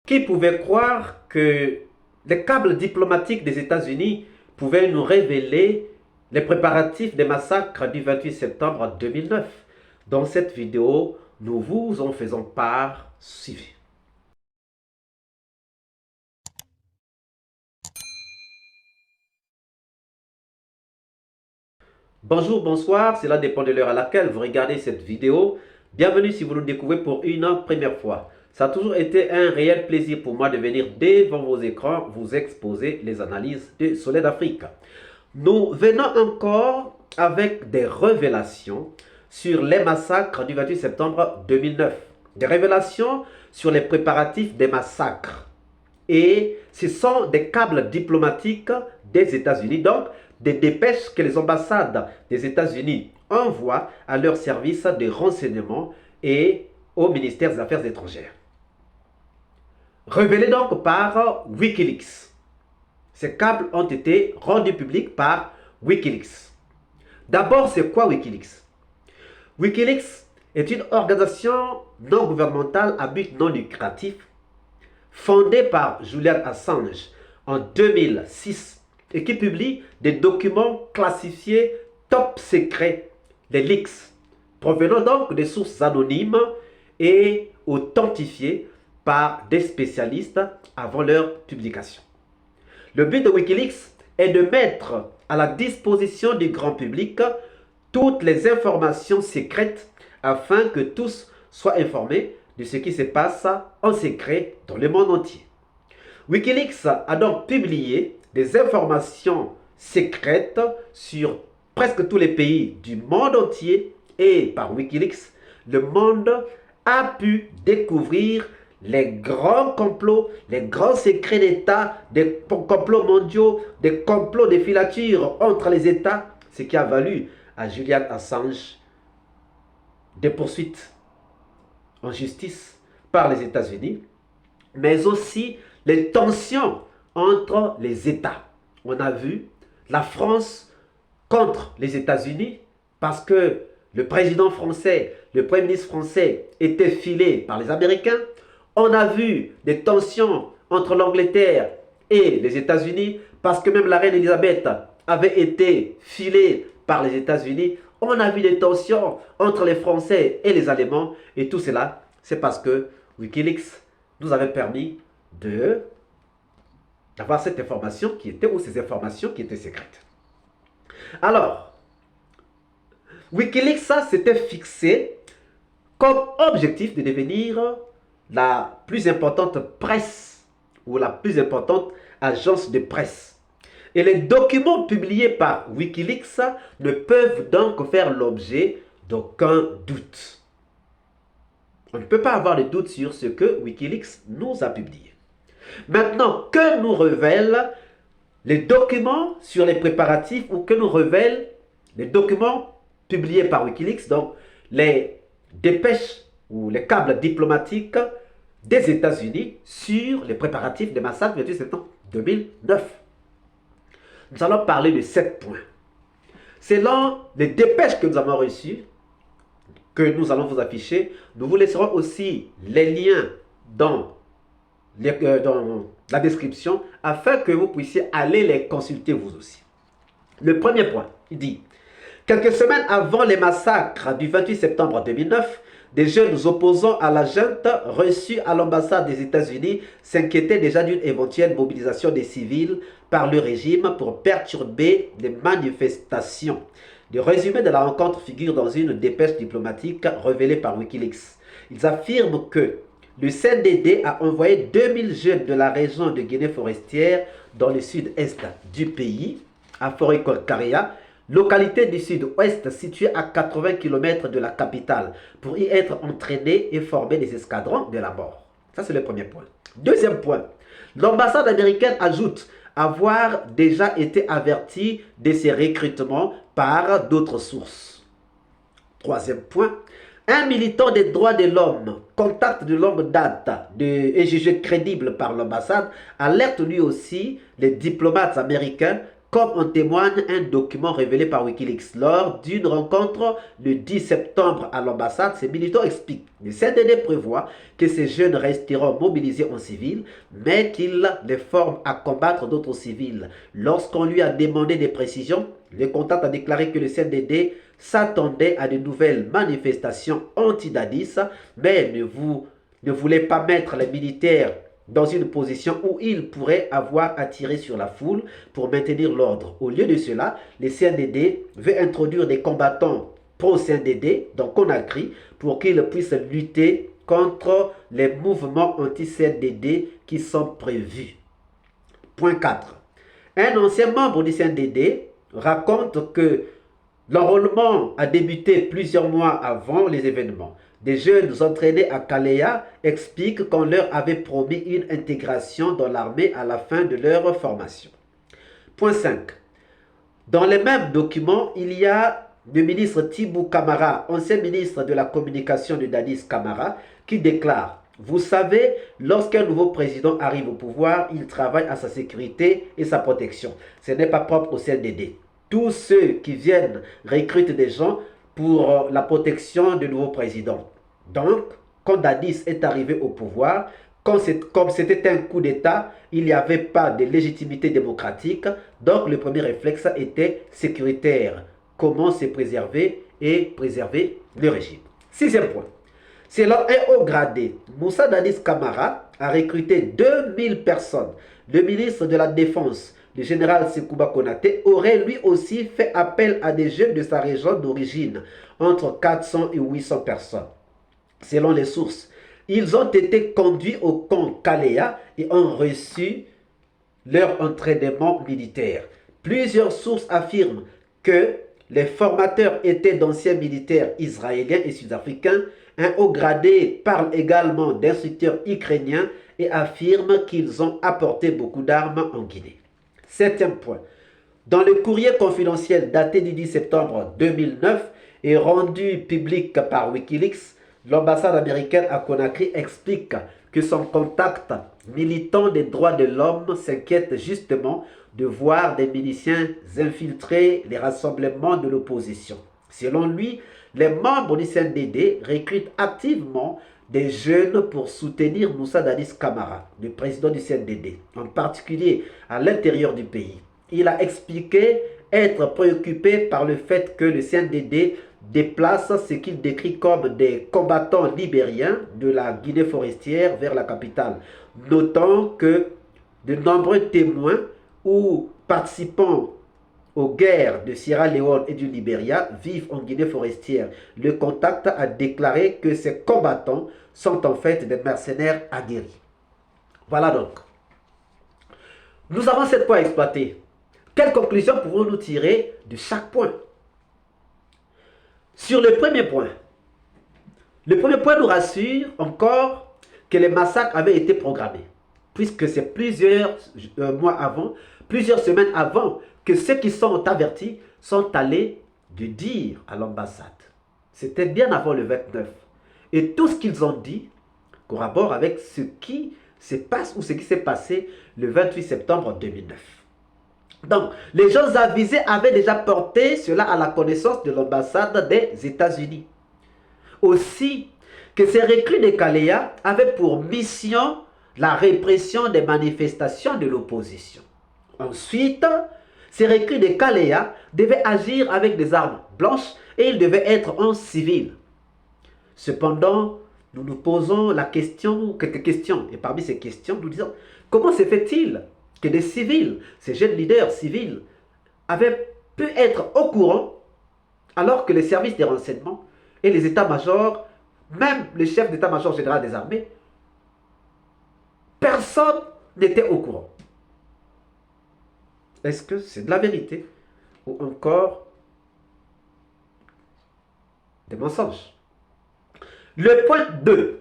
Qui pouvait croire que les câbles diplomatiques des États-Unis pouvaient nous révéler les préparatifs des massacres du 28 septembre 2009? Dans cette vidéo, nous vous en faisons part. Suivez. Bonjour, bonsoir, cela dépend de l'heure à laquelle vous regardez cette vidéo. Bienvenue si vous nous découvrez pour une première fois. Ça a toujours été un réel plaisir pour moi de venir devant vos écrans vous exposer les analyses de Soleil d'Afrique. Nous venons encore avec des révélations sur les massacres du 28 septembre 2009. Des révélations sur les préparatifs des massacres. Et ce sont des câbles diplomatiques des États-Unis, donc des dépêches que les ambassades des États-Unis envoient à leurs services de renseignement et au ministère des Affaires étrangères. Révélés donc par Wikileaks. Ces câbles ont été rendus publics par Wikileaks. D'abord, c'est quoi Wikileaks? Wikileaks est une organisation non gouvernementale à but non lucratif fondée par Julian Assange en 2006 et qui publie des documents classifiés top secrets, les leaks, provenant donc des sources anonymes et authentifiées par des spécialistes avant leur publication. Le but de Wikileaks est de mettre à la disposition du grand public toutes les informations secrètes afin que tous soient informés de ce qui se passe en secret dans le monde entier. Wikileaks a donc publié des informations secrètes sur presque tous les pays du monde entier et par Wikileaks, le monde a pu découvrir les grands complots, les grands secrets d'État, des complots mondiaux, des complots de filature entre les États, ce qui a valu à Julian Assange des poursuites en justice par les États-Unis, mais aussi les tensions entre les États. On a vu la France contre les États-Unis parce que le président français, le premier ministre français était filé par les Américains. On a vu des tensions entre l'Angleterre et les États-Unis parce que même la reine Elisabeth avait été filée par les États-Unis. On a vu des tensions entre les Français et les Allemands. Et tout cela, c'est parce que Wikileaks nous avait permis d'avoir cette information qui était, ou ces informations qui étaient secrètes. Alors, Wikileaks, ça s'était fixé comme objectif de devenir la plus importante presse ou la plus importante agence de presse. Et les documents publiés par Wikileaks ne peuvent donc faire l'objet d'aucun doute. On ne peut pas avoir de doute sur ce que Wikileaks nous a publié. Maintenant, que nous révèlent les documents sur les préparatifs ou que nous révèlent les documents publiés par Wikileaks, donc les dépêches ou les câbles diplomatiques des États-Unis sur les préparatifs des massacres du 28 septembre 2009. Nous allons parler de 7 points. Selon les dépêches que nous avons reçues, que nous allons vous afficher, nous vous laisserons aussi les liens dans la description afin que vous puissiez aller les consulter vous aussi. Le premier point, il dit: quelques semaines avant les massacres du 28 septembre 2009, des jeunes opposants à la junte reçus à l'ambassade des États-Unis s'inquiétaient déjà d'une éventuelle mobilisation des civils par le régime pour perturber les manifestations. Le résumé de la rencontre figure dans une dépêche diplomatique révélée par Wikileaks. Ils affirment que le CNDD a envoyé 2000 jeunes de la région de Guinée forestière dans le sud-est du pays, à Forêt-Karia, localité du sud-ouest située à 80 km de la capitale, pour y être entraînés et former des escadrons de la mort. Ça, c'est le premier point. Deuxième point, l'ambassade américaine ajoute avoir déjà été avertie de ces recrutements par d'autres sources. Troisième point, un militant des droits de l'homme, contact de longue date et jugé crédible par l'ambassade, alerte lui aussi les diplomates américains comme en témoigne un document révélé par Wikileaks. Lors d'une rencontre le 10 septembre à l'ambassade, ces militants expliquent que le CNDD prévoit que ces jeunes resteront mobilisés en civil, mais qu'ils les forment à combattre d'autres civils. Lorsqu'on lui a demandé des précisions, le contact a déclaré que le CNDD s'attendait à de nouvelles manifestations anti-Dadis, mais ne voulait pas mettre les militaires dans une position où ils pourraient avoir à tirer sur la foule pour maintenir l'ordre. Au lieu de cela, le CNDD veut introduire des combattants pro-CNDD dans Conakry pour qu'ils puissent lutter contre les mouvements anti-CNDD qui sont prévus. Point 4. Un ancien membre du CNDD raconte que l'enrôlement a débuté plusieurs mois avant les événements. Des jeunes entraînés à Kalea expliquent qu'on leur avait promis une intégration dans l'armée à la fin de leur formation. Point 5. Dans les mêmes documents, il y a le ministre Thibou Camara, ancien ministre de la communication de Dadis Camara, qui déclare: vous savez, lorsqu'un nouveau président arrive au pouvoir, il travaille à sa sécurité et sa protection. Ce n'est pas propre au CNDD. Tous ceux qui viennent recrutent des gens pour la protection du nouveau président. Donc, quand Dadis est arrivé au pouvoir, comme c'était un coup d'État, il n'y avait pas de légitimité démocratique. Donc, le premier réflexe était sécuritaire. Comment se préserver et préserver le régime. Sixième point. Selon un haut gradé, Moussa Dadis Camara a recruté 2000 personnes. Le ministre de la Défense, le général Sekouba Konaté, aurait lui aussi fait appel à des jeunes de sa région d'origine, entre 400 et 800 personnes. Selon les sources, ils ont été conduits au camp Kalea et ont reçu leur entraînement militaire. Plusieurs sources affirment que les formateurs étaient d'anciens militaires israéliens et sud-africains. Un haut gradé parle également d'instructeurs ukrainiens et affirme qu'ils ont apporté beaucoup d'armes en Guinée. Septième point. Dans le courrier confidentiel daté du 10 septembre 2009 et rendu public par Wikileaks, l'ambassade américaine à Conakry explique que son contact militant des droits de l'homme s'inquiète justement de voir des miliciens infiltrer les rassemblements de l'opposition. Selon lui, les membres du CNDD recrutent activement des jeunes pour soutenir Moussa Dadis Camara, le président du CNDD, en particulier à l'intérieur du pays. Il a expliqué être préoccupé par le fait que le CNDD déplace ce qu'il décrit comme des combattants libériens de la Guinée forestière vers la capitale, notant que de nombreux témoins ou participants aux guerres de Sierra Leone et du Libéria vivent en Guinée forestière. Le contact a déclaré que ces combattants sont en fait des mercenaires aguerris. Voilà donc. Nous avons 7 points à exploiter. Quelles conclusions pouvons-nous tirer de chaque point? Sur le premier point nous rassure encore que les massacres avaient été programmés, puisque c'est plusieurs mois avant, plusieurs semaines avant que ceux qui sont avertis sont allés de dire à l'ambassade. C'était bien avant le 29. Et tout ce qu'ils ont dit corrobore avec ce qui se passe ou ce qui s'est passé le 28 septembre 2009. Donc, les gens avisés avaient déjà porté cela à la connaissance de l'ambassade des États-Unis. Aussi, que ces recrues de Kalea avaient pour mission la répression des manifestations de l'opposition. Ensuite, ces recrues de Kalea devaient agir avec des armes blanches et ils devaient être en civil. Cependant, nous nous posons quelques questions. Et parmi ces questions, nous disons, comment se fait-il que des civils, ces jeunes leaders civils, avaient pu être au courant alors que les services des renseignements et les états-majors, même le chef d'état-major général des armées, personne n'était au courant? Est-ce que c'est de la vérité ou encore des mensonges? Le point 2.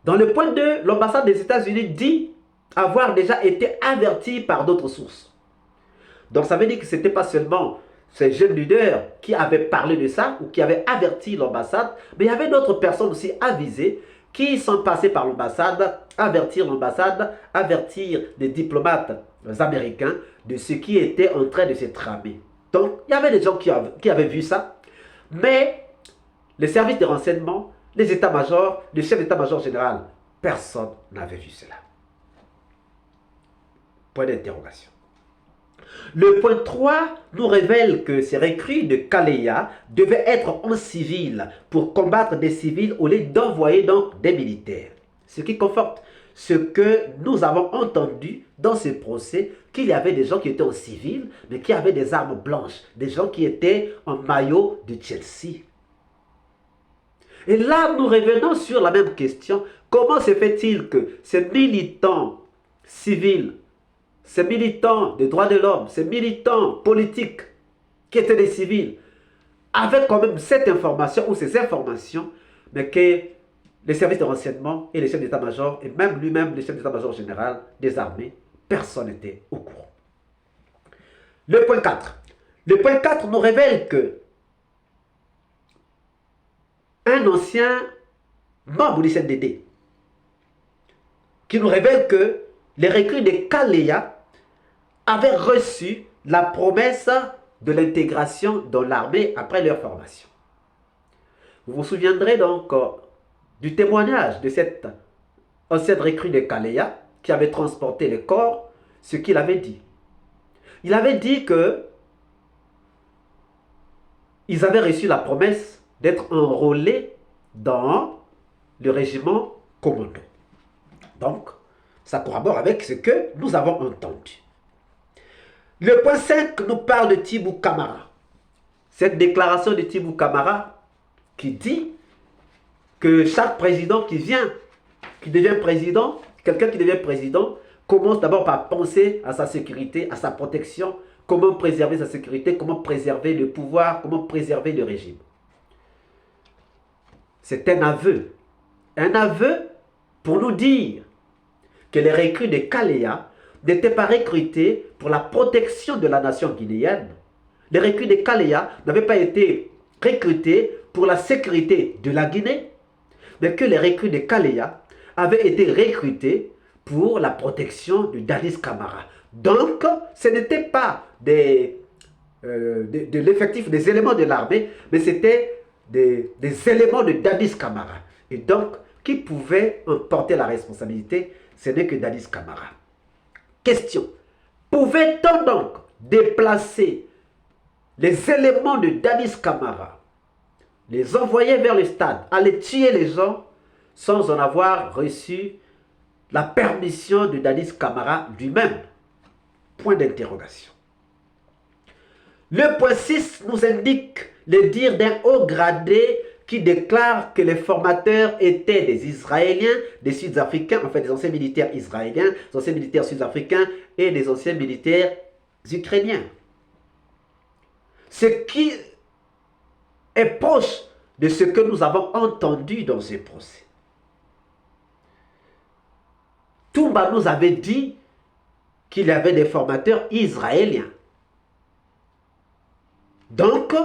Dans le point 2, l'ambassade des États-Unis dit avoir déjà été averti par d'autres sources. Donc ça veut dire que ce n'était pas seulement ces jeunes leaders qui avaient parlé de ça ou qui avaient averti l'ambassade, mais il y avait d'autres personnes aussi avisées qui sont passées par l'ambassade, avertir des diplomates américains de ce qui était en train de se tramer. Donc, il y avait des gens qui avaient vu ça, mais les services de renseignement, les états-majors, le chef d'état-major général, personne n'avait vu cela. Point d'interrogation. Le point 3 nous révèle que ces recrues de Kaleya devaient être en civil pour combattre des civils au lieu d'envoyer donc des militaires. Ce qui conforte ce que nous avons entendu dans ce procès, qu'il y avait des gens qui étaient en civil, mais qui avaient des armes blanches, des gens qui étaient en maillot de Chelsea. Et là, nous revenons sur la même question. Comment se fait-il que ces militants civils, ces militants des droits de l'homme, ces militants politiques qui étaient des civils, avaient quand même cette information ou ces informations, mais que les services de renseignement et les chefs d'état-major, et même lui-même, le chef d'état-major général des armées, personne n'était au courant. Le point 4. Le point 4 nous révèle que un ancien membre du CNDD qui nous révèle que les recrues de Kaleya avaient reçu la promesse de l'intégration dans l'armée après leur formation. Vous vous souviendrez donc du témoignage de cette ancienne recrue de Kaleya qui avait transporté les corps, ce qu'il avait dit. Il avait dit que ils avaient reçu la promesse d'être enrôlés dans le régiment commando. Donc, ça corrobore avec ce que nous avons entendu. Le point 5 nous parle de Thibou Camara. Cette déclaration de Thibou Camara qui dit que chaque président qui devient président, quelqu'un qui devient président, commence d'abord par penser à sa sécurité, à sa protection, comment préserver sa sécurité, comment préserver le pouvoir, comment préserver le régime. C'est un aveu pour nous dire que les recrues de Kaleya n'étaient pas recrutés pour la protection de la nation guinéenne. Les recrues de Kaleya n'avaient pas été recrutés pour la sécurité de la Guinée, mais que les recrues de Kaleya avaient été recrutés pour la protection de Dadis Camara. Donc, ce n'était pas de l'effectif des éléments de l'armée, mais c'était des éléments de Dadis Camara. Et donc, qui pouvait en porter la responsabilité? Ce n'est que Dadis Camara. Question. Pouvait-on donc déplacer les éléments de Dadis Camara, les envoyer vers le stade, aller tuer les gens sans en avoir reçu la permission de Dadis Camara lui-même? Point d'interrogation. Le point 6 nous indique le dire d'un haut gradé qui déclare que les formateurs étaient des Israéliens, des Sud-Africains, enfin des anciens militaires israéliens, des anciens militaires sud-africains et des anciens militaires ukrainiens. Ce qui est proche de ce que nous avons entendu dans ce procès. Toumba nous avait dit qu'il y avait des formateurs israéliens. Donc,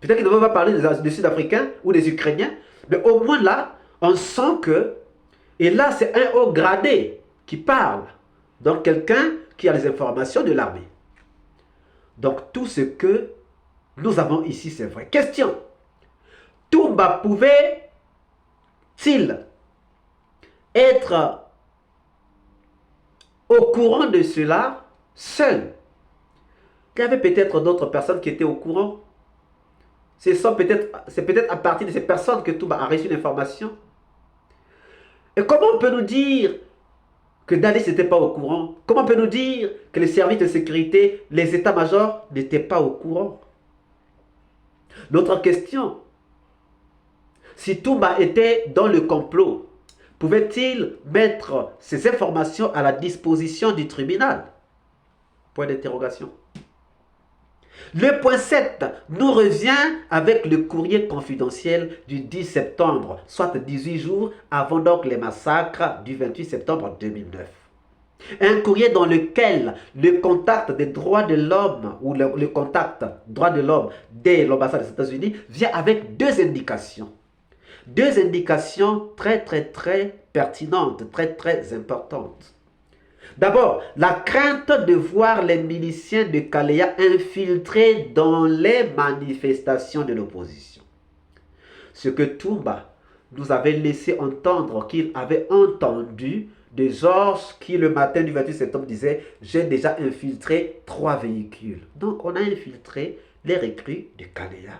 peut-être qu'il ne va pas parler des Sud-Africains ou des Ukrainiens, mais au moins là, on sent que, et là c'est un haut gradé qui parle, donc quelqu'un qui a les informations de l'armée. Donc tout ce que nous avons ici, c'est vrai. Question. Toumba pouvait-il être au courant de cela seul? Il y avait peut-être d'autres personnes qui étaient au courant. C'est peut-être à partir de ces personnes que Toumba a reçu l'information. Et comment on peut nous dire que Dadis n'était pas au courant? Comment on peut nous dire que les services de sécurité, les états-majors n'étaient pas au courant? L'autre question, si Toumba était dans le complot, pouvait-il mettre ces informations à la disposition du tribunal? Point d'interrogation. Le point 7 nous revient avec le courrier confidentiel du 10 septembre, soit 18 jours avant donc les massacres du 28 septembre 2009. Un courrier dans lequel le contact des droits de l'homme ou le contact droits de l'homme de l'ambassade des États-Unis vient avec deux indications. Deux indications très pertinentes, très importantes. D'abord, la crainte de voir les miliciens de Kalea infiltrés dans les manifestations de l'opposition. Ce que Toumba nous avait laissé entendre qu'il avait entendu de Georges qui le matin du 28 septembre disait « J'ai déjà infiltré 3 véhicules ». Donc on a infiltré les recrues de Kalea.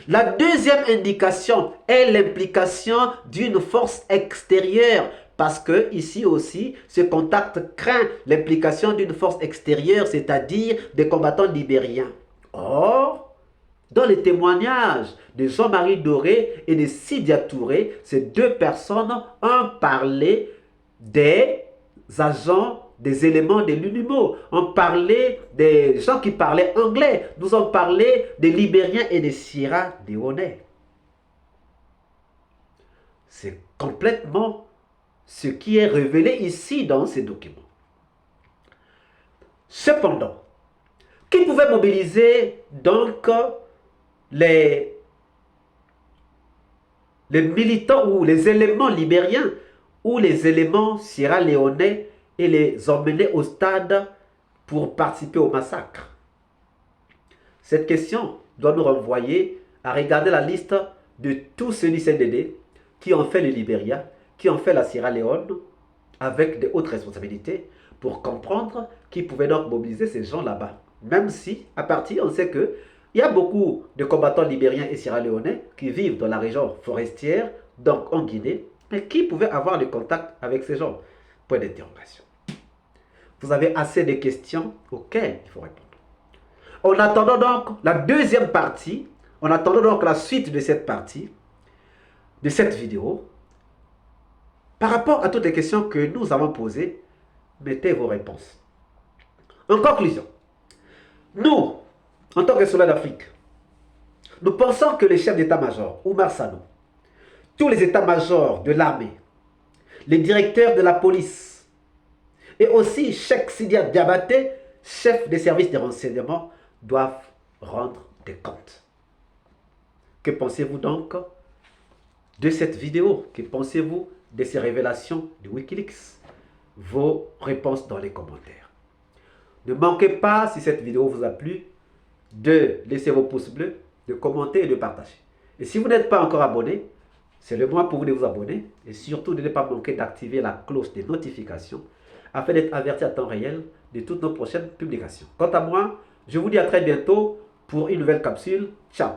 La deuxième indication est l'implication d'une force extérieure. Parce que ici aussi, ce contact craint l'implication d'une force extérieure, c'est-à-dire des combattants libériens. Or, dans les témoignages de Jean-Marie Doré et de Sidia Touré, ces deux personnes ont parlé des agents, des éléments de l'UNIMO, ont parlé des gens qui parlaient anglais, nous ont parlé des Libériens et des Sierra Leone. C'est complètement ce qui est révélé ici dans ces documents. Cependant, qui pouvait mobiliser donc les militants ou les éléments libériens ou les éléments sierra-léonais et les emmener au stade pour participer au massacre? Cette question doit nous renvoyer à regarder la liste de tous ceux du CNDD qui ont fait le Libéria, qui ont fait la Sierra Leone avec de hautes responsabilités pour comprendre qui pouvait donc mobiliser ces gens là-bas. Même si, à partir, on sait qu'il y a beaucoup de combattants libériens et sierra-léonais qui vivent dans la région forestière, donc en Guinée, mais qui pouvait avoir le contact avec ces gens? Point d'interrogation. Vous avez assez de questions auxquelles il faut répondre. En attendant donc la deuxième partie, en attendant donc la suite de cette partie, de cette vidéo, par rapport à toutes les questions que nous avons posées, mettez vos réponses. En conclusion, nous, en tant que soldats d'Afrique, nous pensons que les chefs d'état-major, Oumar Sanogo, tous les états-majors de l'armée, les directeurs de la police, et aussi Cheikh Sidia Diabaté, chef des services de renseignement, doivent rendre des comptes. Que pensez-vous donc de cette vidéo? Que pensez-vous de ces révélations de Wikileaks? Vos réponses dans les commentaires. Ne manquez pas, si cette vidéo vous a plu, de laisser vos pouces bleus, de commenter et de partager. Et si vous n'êtes pas encore abonné, c'est le moment pour vous de vous abonner et surtout de ne pas manquer d'activer la cloche des notifications afin d'être averti à temps réel de toutes nos prochaines publications. Quant à moi, je vous dis à très bientôt pour une nouvelle capsule. Ciao!